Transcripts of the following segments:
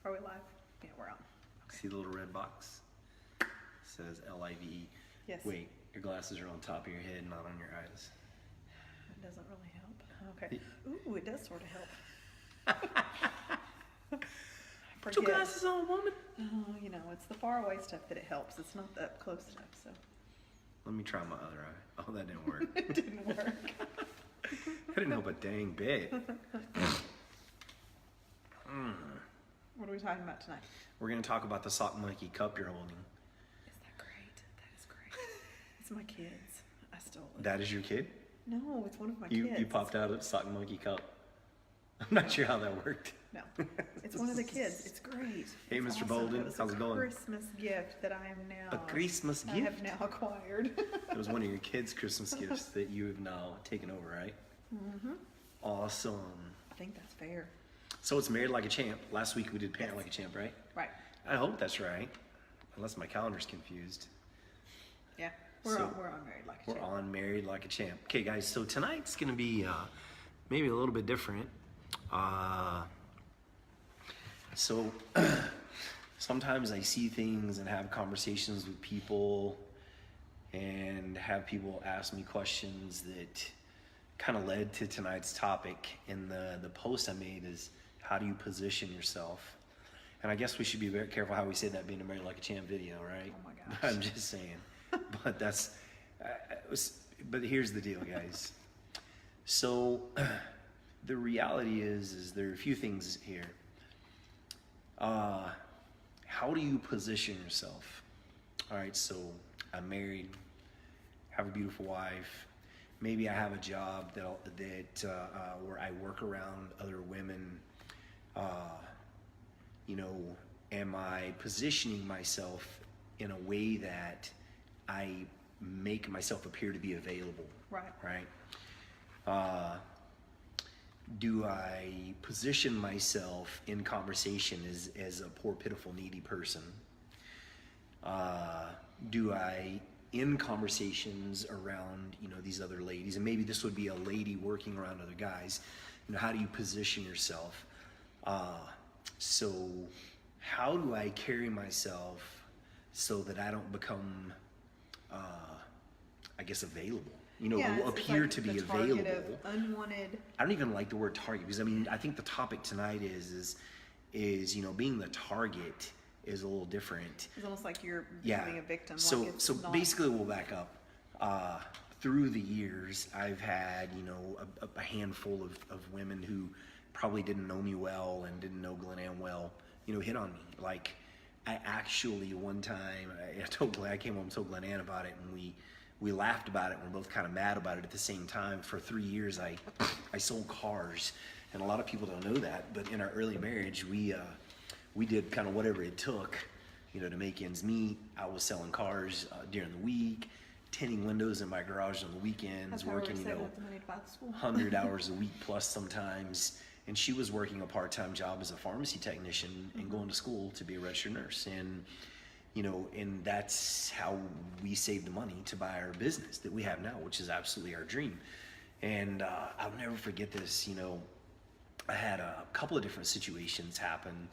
Are we live? Yeah, we're on. See the little red box? It says L-I-V-E. Yes. Wait, your glasses are on top of your head, not on your eyes. It doesn't really help. Okay. Ooh, it does sort of help. Put your glasses on, woman. Oh, you know, it's the far away stuff that it helps. It's not the up close stuff, so. Let me try my other eye. Oh, that didn't work. It didn't work. That didn't help a dang bit. What are we talking about tonight? We're going to talk about the Sock Monkey cup you're holding. Is that great? That is great. It's my kids. I stole it. That is your kid? No, it's one of my kids. You popped out a Sock Monkey cup. I'm not sure how that worked. No, it's one of the kids. It's great. Hey, It's Mr. awesome. Bolden, was how's it going? A Christmas gift that I am now. A Christmas I gift? have now acquired. It was one of your kids' Christmas gifts that you have now taken over, right? Mm-hmm. Awesome. I think that's fair. So it's Married Like a Champ. Last week we did Parent Like a Champ, right? Right. I hope that's right. Unless my calendar's confused. Yeah. We're So, on Married Like a We're Champ. on Married Like a Champ. Okay, guys, so tonight's going to be maybe a little bit different. So sometimes I see things and have conversations with people and have people ask me questions that kind of led to tonight's topic. And the post I made is, how do you position yourself? And I guess we should be very careful how we say that being a Married Like a Champ video, right? Oh my gosh. I'm just saying. But that's, but here's the deal, guys. So the reality is there are a few things here. How do you position yourself? All right, so I'm married, have a beautiful wife. Maybe I have a job that where I work around other women. You know, am I positioning myself in a way that I make myself appear to be available? Right. Right? Do I position myself in conversation as a poor, pitiful, needy person? Do I, in conversations around, you know, these other ladies, and maybe this would be a lady working around other guys, you know, how do you position yourself? So how do I carry myself so that I don't become, I guess, available? You know, Yeah, it's appear like to be the target available. of unwanted. I don't even like the word target, because I mean, I think the topic tonight is you know, being the target is a little different. It's almost like you're Yeah. becoming a victim. So like it's so not. basically, we'll back up. Through the years, I've had, you know, a handful of women who probably didn't know me well and didn't know Glen Ann well, you know, hit on me. Like, I actually one time I came home and told Glen Ann about it, and we laughed about it. And we're both kind of mad about it at the same time. For 3 years, I sold cars, and a lot of people don't know that. But in our early marriage, we did kind of whatever it took, you know, to make ends meet. I was selling cars during the week, tinting windows in my garage on the weekends, That's how working, we you saved know, up the money to buy the school. 100 hours a week plus sometimes. And she was working a part-time job as a pharmacy technician and going to school to be a registered nurse. And, you know, and that's how we saved the money to buy our business that we have now, which is absolutely our dream. And I'll never forget this. You know, I had a couple of different situations happen.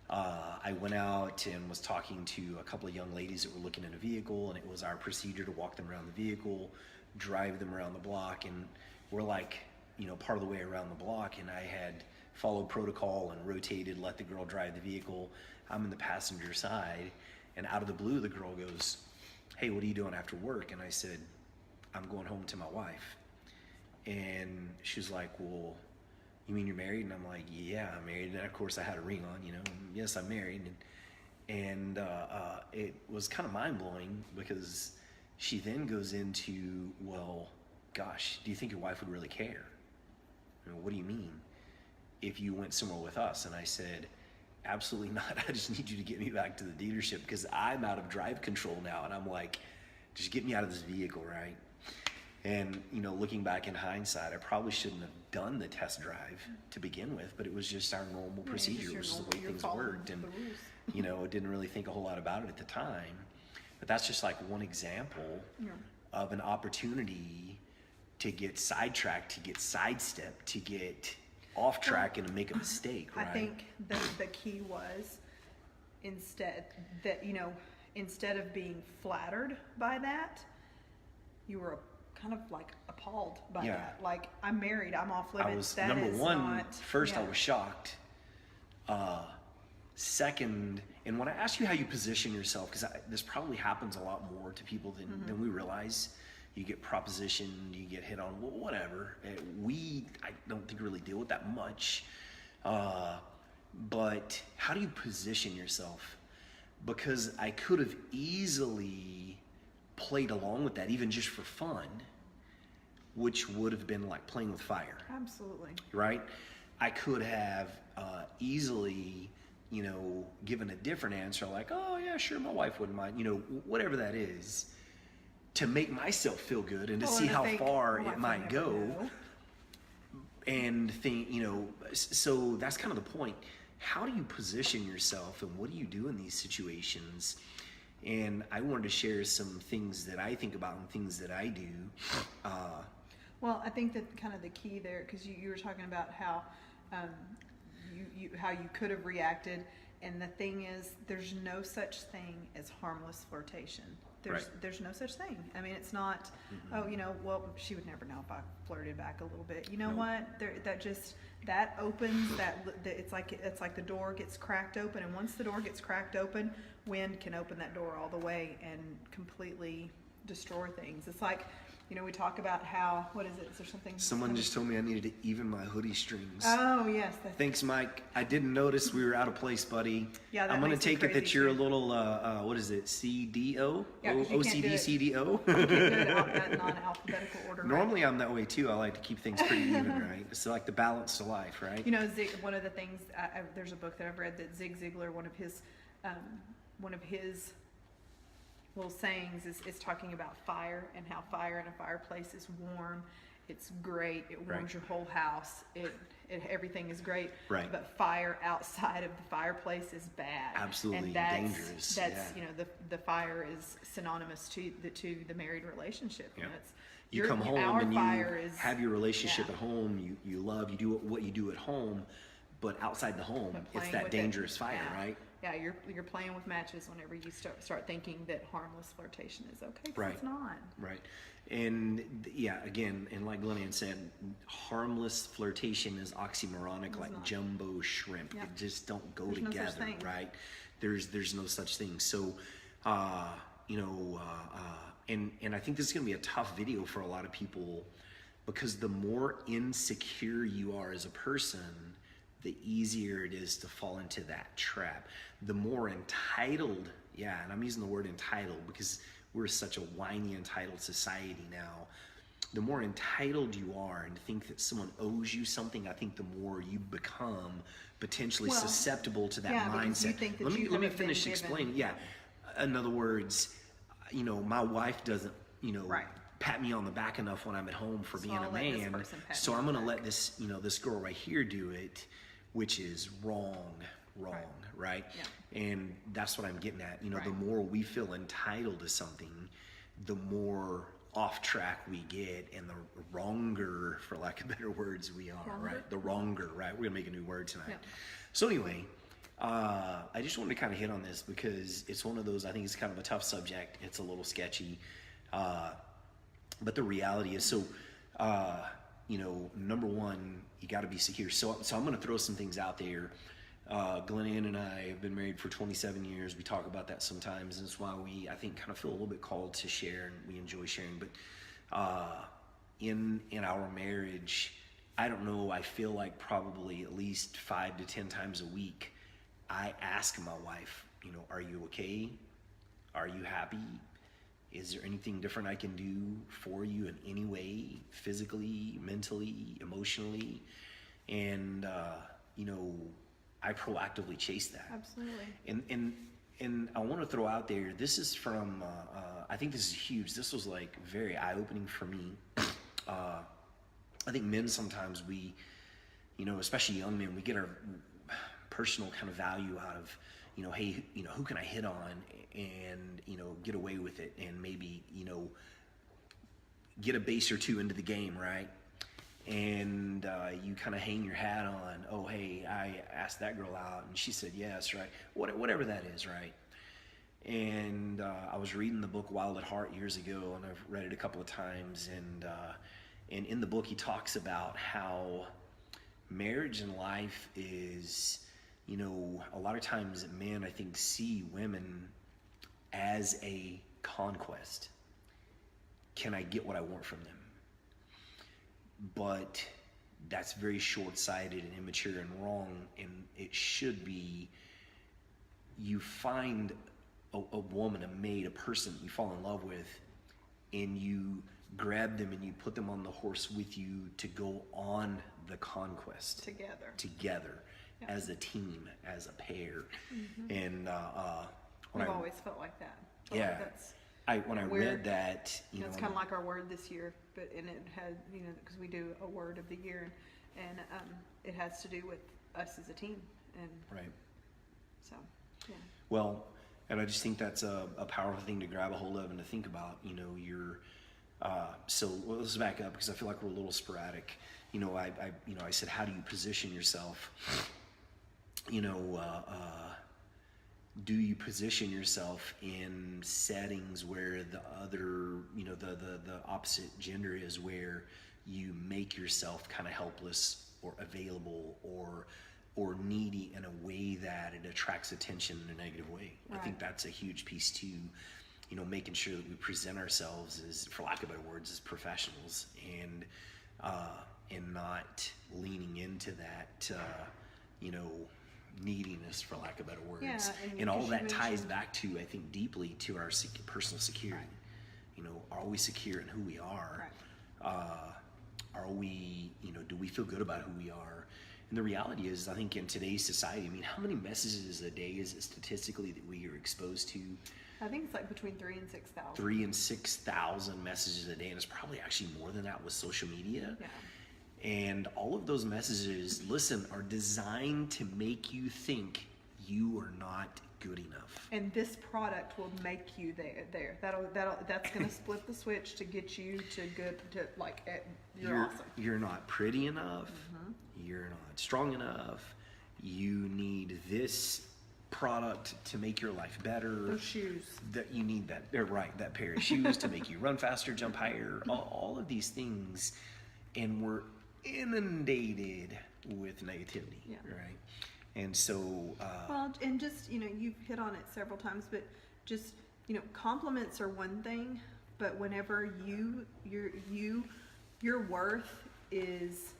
I went out and was talking to a couple of young ladies that were looking at a vehicle, and it was our procedure to walk them around the vehicle, drive them around the block, and we're like, you know, part of the way around the block, and I had followed protocol and rotated, let the girl drive the vehicle. I'm in the passenger side, and out of the blue, the girl goes, "Hey, what are you doing after work?" And I said, "I'm going home to my wife." And she's like, "Well, you mean you're married?" And I'm like, "Yeah, I'm married." And of course I had a ring on, you know, and yes, I'm married. And it was kind of mind blowing, because she then goes into, "Well, gosh, do you think your wife would really care?" I mean, what do you mean? If you went somewhere with us? And I said, "Absolutely not. I just need you to get me back to the dealership, because I'm out of drive control now." And I'm like, "Just get me out of this vehicle, right?" And, you know, looking back in hindsight, I probably shouldn't have done the test drive to begin with, but it was just our normal procedure. It was just the way things worked. And, you know, didn't really think a whole lot about it at the time. But that's just like one example of an opportunity to get sidetracked, to get sidestepped, to get off track and make a mistake, right? I think the key was instead of being flattered by that, you were kind of like appalled by Yeah. that. Like, I'm married, I'm off limits. I was that number is one. not, First, I yeah. was shocked. Second, and when I ask you how you position yourself, because this probably happens a lot more to people than we realize. You get propositioned, you get hit on, whatever. I don't think really deal with that much. But how do you position yourself? Because I could have easily played along with that, even just for fun, which would have been like playing with fire. Absolutely. Right? I could have easily, given a different answer, like, oh yeah, sure, my wife wouldn't mind, whatever that is, to make myself feel good and to see how far it might go. And think, so that's kind of the point. How do you position yourself and what do you do in these situations? And I wanted to share some things that I think about and things that I do. Well, I think that kind of the key there, because you were talking about how how you could have reacted, and the thing is, there's no such thing as harmless flirtation. There's no such thing. I mean, it's not. Oh, well, she would never know if I flirted back a little bit. You know what? That opens it's like the door gets cracked open, and once the door gets cracked open, wind can open that door all the way and completely destroy things. It's like, we talk about how, what is it? Is there something? Someone just told me I needed to even my hoodie strings. Oh, yes. Thanks, Mike. I didn't notice we were out of place, buddy. Yeah, I'm going to take it that you're a too. little, what is it, CDO? Yeah, 'cause you can't do OCD, it. CDO? You can't do it in non-alphabetical order. right? Normally I'm that way too. I like to keep things pretty even, right? It's like the balance to life, right? One of the things, there's a book that I've read that Zig Ziglar, one of his little sayings is talking about fire, and how fire in a fireplace is warm. It's great. It warms Right. your whole house. Everything is great. Right. But fire outside of the fireplace is bad. Absolutely and that's, dangerous. That's Yeah. the fire is synonymous to the married relationship. Yeah. It's, You come home and you have your relationship yeah. at home. You love, you do what you do at home, but outside the home, But it's playing that with dangerous it. fire, Yeah. right? Yeah, you're playing with matches whenever you start thinking that harmless flirtation is okay. 'Cause Right. It's not. Right. And yeah, again, and like Glenann said, harmless flirtation is oxymoronic, like not. jumbo shrimp. Yeah. It just don't go There's no such together, thing. right? There's no such thing. So, and I think this is going to be a tough video for a lot of people, because the more insecure you are as a person, the easier it is to fall into that trap. The more entitled, and I'm using the word entitled because we're such a whiny, entitled society now. The more entitled you are and think that someone owes you something, I think the more you become potentially Well, susceptible to that yeah, because you mindset. think that let me you let me haven't been finish given- explaining. Yeah. In other words, my wife doesn't, Right. pat me on the back enough when I'm at home for being I'll a let this man. person pat So me I'm on going the to let this, this girl right here do it, which is wrong, right? Yeah. And that's what I'm getting at. The Right. more we feel entitled to something, the more off track we get, and the wronger, for lack of better words, we are, Wronger? right? The wronger, right? We're going to make a new word tonight. Yeah. So anyway, I just wanted to kind of hit on this because it's one of those, I think it's kind of a tough subject. It's a little sketchy. But the reality is, number one, you got to be secure. So I'm going to throw some things out there. Glenann and I have been married for 27 years. We talk about that sometimes, and it's why I think, kind of feel a little bit called to share, and we enjoy sharing. But in our marriage, I don't know, I feel like probably at least 5 to 10 times a week, I ask my wife, are you okay? Are you happy? Is there anything different I can do for you in any way, physically, mentally, emotionally? And, I proactively chase that. Absolutely. And I want to throw out there, this is from, I think this is huge. This was like very eye-opening for me. I think men sometimes we, especially young men, we get our personal kind of value out of, hey, who can I hit on and, get away with it and maybe, get a base or two into the game, right? and you kind of hang your hat on, oh, hey, I asked that girl out and she said yes, right? Whatever that is, right? And I was reading the book Wild at Heart years ago, and I've read it a couple of times, and in the book he talks about how marriage and life is, you know, a lot of times men, I think, see women as a conquest. Can I get what I want from them? But that's very short-sighted and immature and wrong, and it should be, you find a woman, a maid, a person you fall in love with, and you grab them and you put them on the horse with you to go on the conquest together Yeah. as a team, as a pair. And I've always felt like that. yeah, when I read that, you know, it's kind of like our word this year, and it had, you know, because we do a word of the year, and it has to do with us as a team, and right. so yeah. Well, and I just think that's a powerful thing to grab a hold of and to think about. You know, so let's back up, because I feel like we're a little sporadic. You know, I said, how do you position yourself? You know, do you position yourself in settings where the other, you know, the opposite gender is, where you make yourself kind of helpless or available or needy in a way that it attracts attention in a negative way? Right. I think that's a huge piece too. You know, making sure that we present ourselves as, for lack of better words, as professionals, and not leaning into that, you know, neediness, for lack of better words. Yeah, and all because that you ties mentioned- back to, I think, deeply to our personal security. Right. You know, are we secure in who we are? Right. Are we, you know, do we feel good about who we are? And the reality is, I think in today's society, I mean, how many messages a day is it statistically that we are exposed to? I think it's like between 3,000 and 6,000. 3,000 and 6,000 messages a day, and it's probably actually more than that with social media. Yeah. And all of those messages, listen, are designed to make you think you are not good enough. And this product will make you there. That's gonna split the switch to get you to good, to like, you're awesome. You're not pretty enough. You're not strong enough. You need this product to make your life better. Those shoes. That you need that, right, that pair of shoes to make you run faster, jump higher, all of these things. And we're inundated with negativity, Yeah. right? And so, Well, and just, you know, you've hit on it several times, but just, you know, compliments are one thing, but whenever your worth is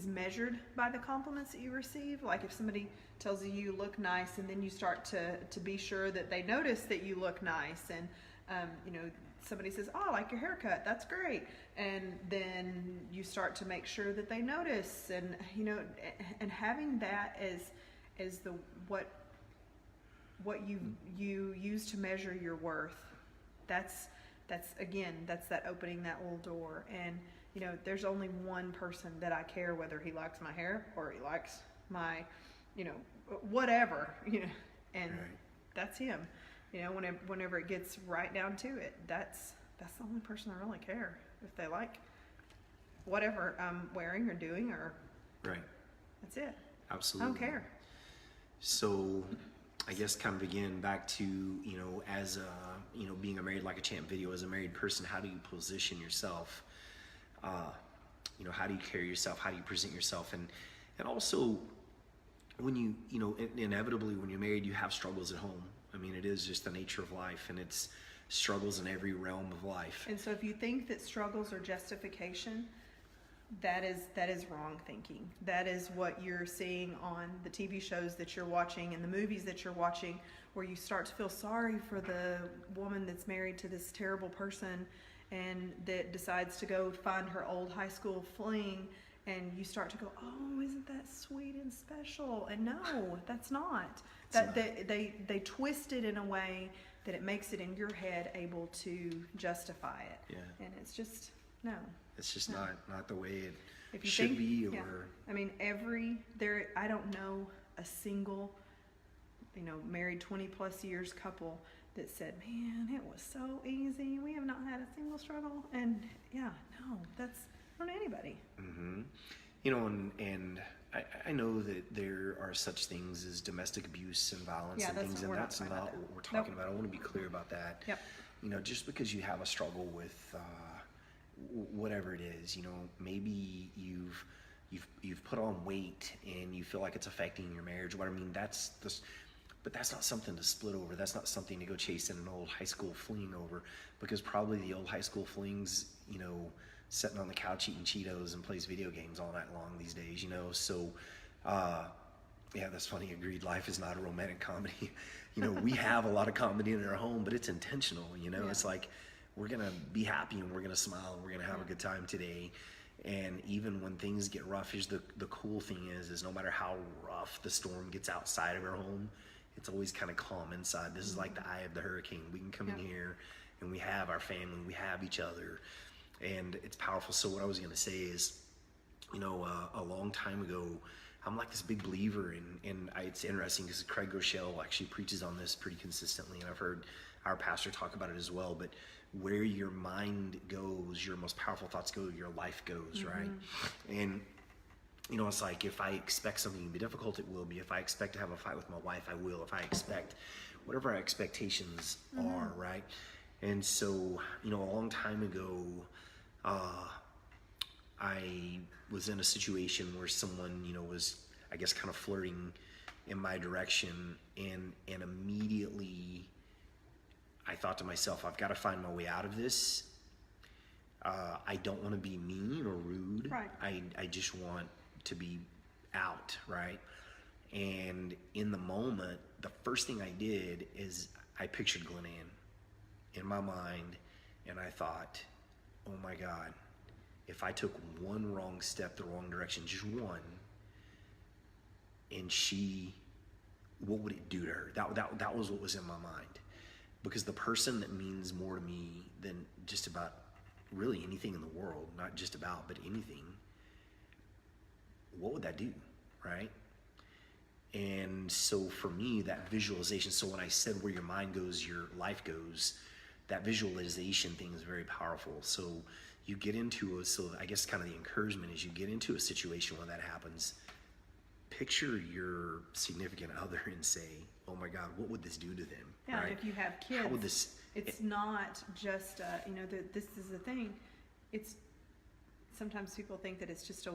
measured by the compliments that you receive. Like if somebody tells you you look nice, and then you start to be sure that they notice that you look nice, and you know, somebody says, "Oh, I like your haircut, that's great," and then you start to make sure that they notice, and you know, and having that as the what you use to measure your worth. That's that opening that little door. And you know, there's only one person that I care whether he likes my hair or he likes my, you know, whatever, you know, and Right. that's him. You know, whenever it gets right down to it, that's the only person I really care. If they like whatever I'm wearing or doing, or right, that's it. absolutely. I don't care. So, I guess kind of again back to, you know, as a, you know, being a Married Like a Champ video, as a married person, how do you position yourself? You know, how do you carry yourself? How do you present yourself? And also, when you know, inevitably when you're married, you have struggles at home. I mean, it is just the nature of life, and it's struggles in every realm of life. And so if you think that struggles are justification, that is wrong thinking. That is what you're seeing on the TV shows that you're watching and the movies that you're watching, where you start to feel sorry for the woman that's married to this terrible person and that decides to go find her old high school fling, and you start to go, "Oh, isn't that sweet and special?" And no, that's not. It's not. They twist it in a way that it makes it in your head able to justify it. Yeah. And it's just, no. It's just No. not the way it If you should think, be, or yeah. I mean, I don't know a single, you know, married 20 plus years couple that said, man, it was so easy. We have not had a single struggle. And yeah, no, that's from anybody. Mm-hmm. You know, and I know that there are such things as domestic abuse and violence Yeah, and things, and that's not what we're talking about. I want to be clear about that. Yep. You know, just because you have a struggle with whatever it is, you know, maybe you've put on weight and you feel like it's affecting your marriage. What I mean, but that's not something to split over. That's not something to go chasing an old high school fling over, because probably the old high school flings, you know, sitting on the couch eating Cheetos and plays video games all night long these days, you know. So, yeah, that's funny. Agreed. Life is not a romantic comedy. You know, we have a lot of comedy in our home, but it's intentional. You know, It's like we're gonna be happy and we're gonna smile and we're gonna have a good time today. And even when things get rough, here's the cool thing is no matter how rough the storm gets outside of our home, it's always kind of calm inside. This is like the eye of the hurricane. We can come in here and we have our family, we have each other, and it's powerful. So what I was going to say is, you know, a long time ago, I'm like this big believer in it's interesting because Craig Groeschel actually preaches on this pretty consistently, and I've heard our pastor talk about it as well. But where your mind goes, your most powerful thoughts go, your life goes, right? And you know, it's like if I expect something to be difficult, it will be. If I expect to have a fight with my wife, I will. If I expect whatever our expectations are, right? And so, you know, a long time ago, I was in a situation where someone, you know, was, I guess, kind of flirting in my direction, and immediately I thought to myself, I've got to find my way out of this. I don't want to be mean or rude. Right. I just want to be out, right? And in the moment, the first thing I did is I pictured Glen Ann in my mind, and I thought, oh my God, if I took one wrong step the wrong direction, just one, and what would it do to her? That was what was in my mind. Because the person that means more to me than just about really anything in the world, not just about, but anything, what would that do, right? And so for me, that visualization, so when I said where your mind goes, your life goes, that visualization thing is very powerful. So you get into so I guess kind of the encouragement is you get into a situation when that happens, picture your significant other and say, oh my God, what would this do to them? Yeah, right? if you have kids, how would this, it's not just, you know, this is the thing. It's, sometimes people think that it's just a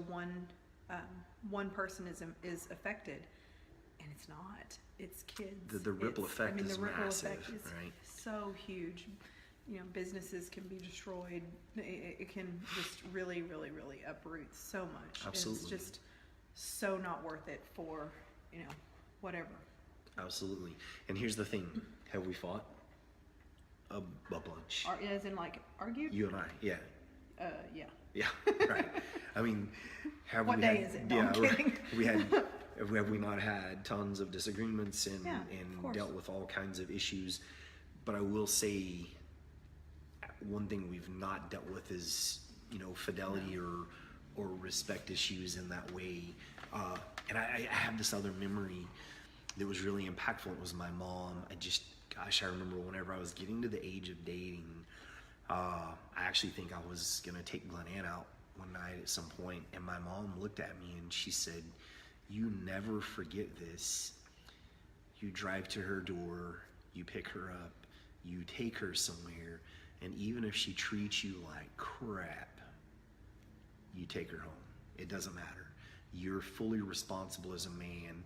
one person is affected, and it's not. It's kids. the ripple effect is the ripple massive, effect is right? so huge. You know, businesses can be destroyed. It can just really, really, really uproot so much. Absolutely. It's just so not worth it for, you know, whatever. Absolutely. And here's the thing. Have we fought? A bunch. As in, like, argued? You and I, yeah. Yeah. Yeah, right. I mean, have What we day had, is it? No, yeah, I'm kidding. have we not had tons of disagreements and, Yeah, of course. dealt with all kinds of issues? But I will say one thing we've not dealt with is, you know, fidelity or respect issues in that way. And I have this other memory that was really impactful. It was my mom. I remember whenever I was getting to the age of dating, I actually think I was going to take Glen Ann out one night at some point, and my mom looked at me and she said, you never forget this. You drive to her door, you pick her up, you take her somewhere, and even if she treats you like crap, you take her home. It doesn't matter. You're fully responsible as a man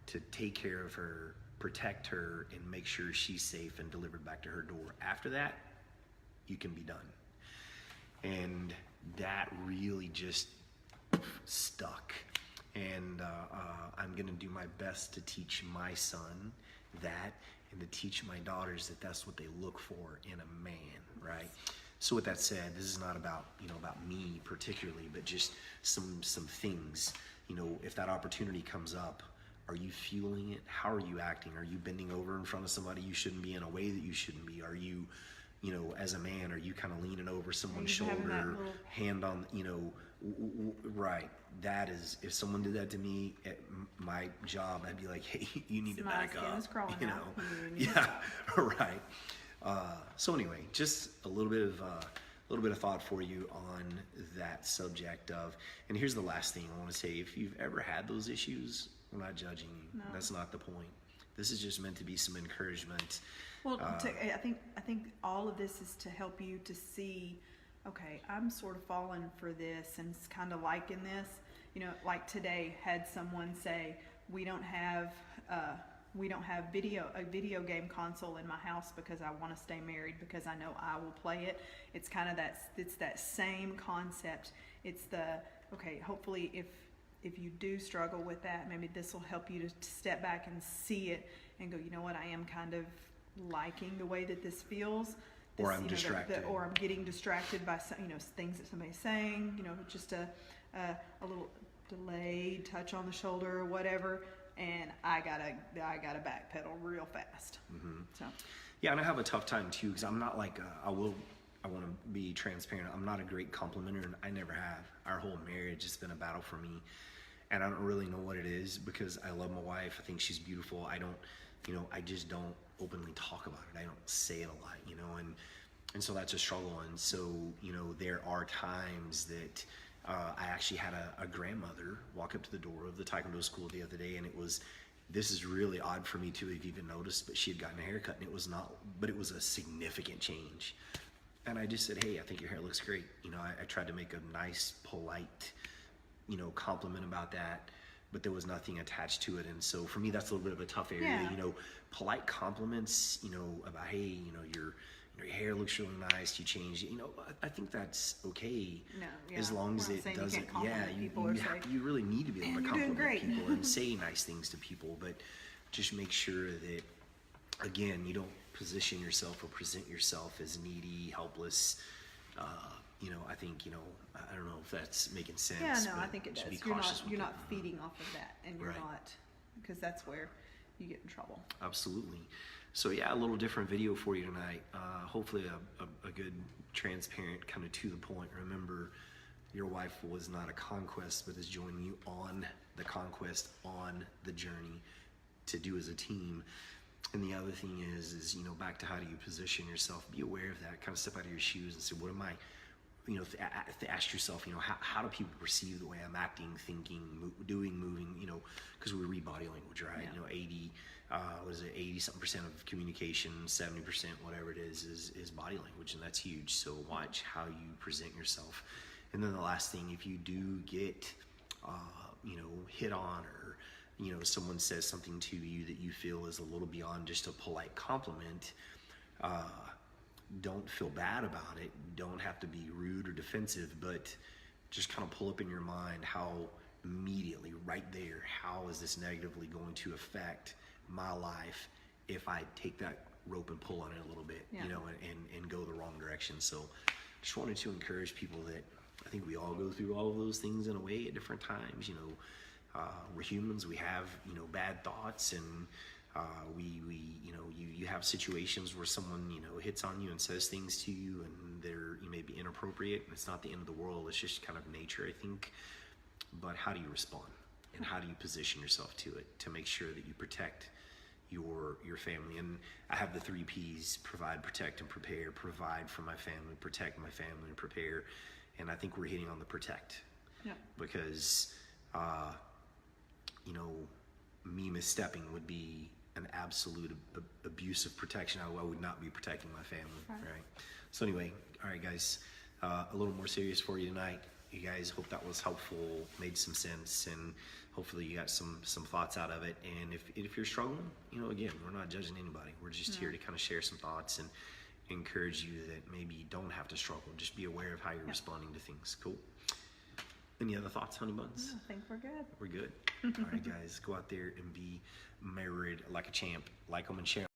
to take care of her, protect her, and make sure she's safe and delivered back to her door. After that, you can be done. And that really just stuck. And I'm going to do my best to teach my son that, and to teach my daughters that that's what they look for in a man, right? So with that said, this is not about, you know, about me particularly, but just some things. You know, if that opportunity comes up, are you fueling it? How are you acting? Are you bending over in front of somebody you shouldn't be in a way that you shouldn't be? Are you, you know, as a man, are you kind of leaning over someone's shoulder, hand on, you know, Right. That is, if someone did that to me at my job, I'd be like, hey, you need to My back skin up. is crawling You out. know? You need to Yeah. stop. Right. So anyway, just a little bit of thought for you on that subject of, and here's the last thing I want to say. If you've ever had those issues, we're not judging you. No. That's not the point. This is just meant to be some encouragement. Well, I think all of this is to help you to see, okay, I'm sort of falling for this and it's kind of liking this. You know, like today had someone say, we don't have a video game console in my house because I want to stay married because I know I will play it. It's kind of that same concept. It's okay, hopefully if you do struggle with that, maybe this will help you to step back and see it and go, you know what, I am kind of liking the way that this feels. Or I'm distracted. Or I'm getting distracted by some, things that somebody's saying, just a little delayed touch on the shoulder or whatever, and I gotta backpedal real fast. Mm-hmm. So yeah, and I have a tough time too because I'm not like I want to be transparent. I'm not a great complimenter, and I never have. Our whole marriage has been a battle for me, and I don't really know what it is because I love my wife. I think she's beautiful. I just don't openly talk about it. I don't say it a lot, and so that's a struggle. And so, there are times that I actually had a grandmother walk up to the door of the Taekwondo school the other day, and this is really odd for me to have even noticed, but she had gotten a haircut, and it was a significant change. And I just said, hey, I think your hair looks great. I tried to make a nice, polite, compliment about that, but there was nothing attached to it. And so for me, that's a little bit of a tough area. Yeah. Polite compliments, about, hey, your hair looks really nice, you changed it. I think that's okay. No, yeah. As long as We're not it saying you doesn't, can't compliment people or say, you really need to be able to "Man, you're doing compliment great." people and say nice things to people, but just make sure that, again, you don't position yourself or present yourself as needy, helpless. I think, I don't know if that's making sense. Yeah, no, but I think it just does. be cautious with You're it. not feeding off of that, and you're Right. not, because that's where you get in trouble. Absolutely. So yeah, a little different video for you tonight. Hopefully a good, transparent, kind of to the point. Remember, your wife was not a conquest, but is joining you on the conquest, on the journey to do as a team. And the other thing is back to how do you position yourself? Be aware of that. Kind of step out of your shoes and say, what am I? Ask yourself, how do people perceive the way I'm acting, thinking, doing, moving? Because we read body language, right? Yeah. 80% of communication, 70%, whatever it is body language, and that's huge. So watch how you present yourself. And then the last thing, if you do get, hit on, or someone says something to you that you feel is a little beyond just a polite compliment, don't feel bad about it. Don't have to be rude or defensive, but just kind of pull up in your mind how immediately, right there, how is this negatively going to affect my life if I take that rope and pull on it a little bit, Yeah. and go the wrong direction. So just wanted to encourage people that I think we all go through all of those things in a way at different times. We're humans. We have, bad thoughts, and you have situations where someone, hits on you and says things to you, and you may be inappropriate, and it's not the end of the world. It's just kind of nature, I think. But how do you respond, and how do you position yourself to it to make sure that you protect your family? And I have the 3 P's: provide, protect, and prepare. Provide for my family, protect my family, and prepare. And I think we're hitting on the protect. Yeah. Because me misstepping would be an absolute abuse of protection. I would not be protecting my family, right? So anyway, all right, guys, a little more serious for you tonight. You guys, hope that was helpful, made some sense, and hopefully you got some thoughts out of it. And if you're struggling, again, we're not judging anybody. We're just here to kind of share some thoughts and encourage you that maybe you don't have to struggle. Just be aware of how you're responding to things. Cool. Any other thoughts, honey buns? I think we're good. We're good. All right, guys, go out there and be married like a champ. Like them and share 'em.